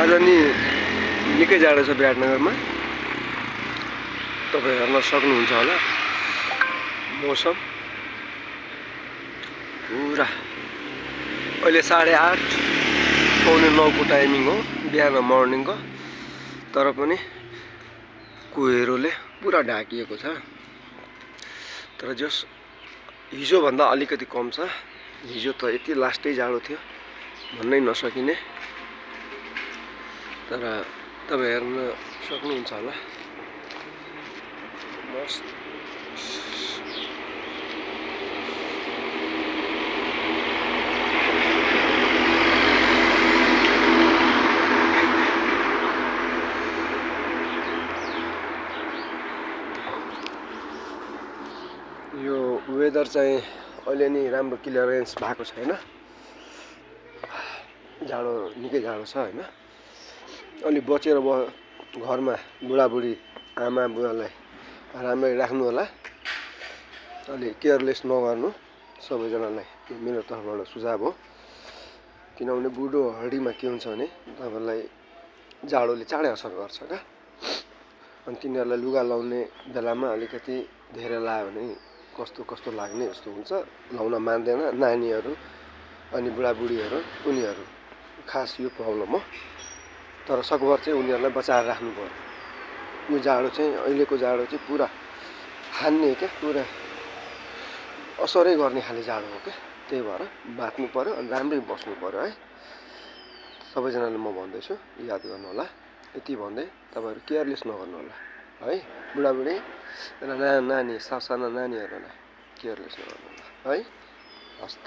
आज नि निकै जाडो छ विराटनगरमा। तपाईँ हेर्न सक्नुहुन्छ होला मौसम पुरा। अहिले 8:30 पौने 9 को टाइमिङ हो बिहान मर्निङको, तर पनि कुहेरोले पुरा ढाकिएको छ। तर जस हिजोभन्दा अलिकति कम छ। हिजो त यति लास्टै जाडो थियो भन्नै नसकिने। तर तपाईँ हेर्न सक्नुहुन्छ होला मस्त। यो वेदर चाहिँ अहिले नि राम्रो क्लियरेन्स भएको छैन। जाडो निकै जाडो छ हैन। अलि बचेर घरमा बुढाबुढी आमा बुवालाई राम्ररी राख्नु होला। अलि केयरलेस नगर्नु सबैजनालाई मेरो तर्फबाट सुझाव हो। किनभने बुढो हड्डीमा के हुन्छ भने तपाईलाई जाडोले चाँडै असर गर्छ क्या। अनि तिनीहरूलाई लुगा लाउने बेलामा अलिकति धेरै लायो भने कस्तो कस्तो लाग्ने जस्तो हुन्छ, लाउन मान्दैन नानीहरू अनि बुढाबुढीहरू। उनीहरू खास यो प्रब्लम हो। तर सकभर चाहिँ उनीहरूलाई बचाएर राख्नु पर्यो। यो जाडो चाहिँ अहिलेको जाडो चाहिँ पुरा हान्ने क्या, पुरा असरै गर्ने खाले जाडो हो क्या। त्यही भएर बाँच्नु पर्यो अनि राम्ररी बस्नु पर्यो है। सबैजनाले म भन्दैछु याद गर्नु होला। यति भन्दै तपाईँहरू केयरलेस नगर्नु होला है। बुढाबुढी र नानी साना नानीहरूलाई केयरलेस नगर्नु होला है। हस् त।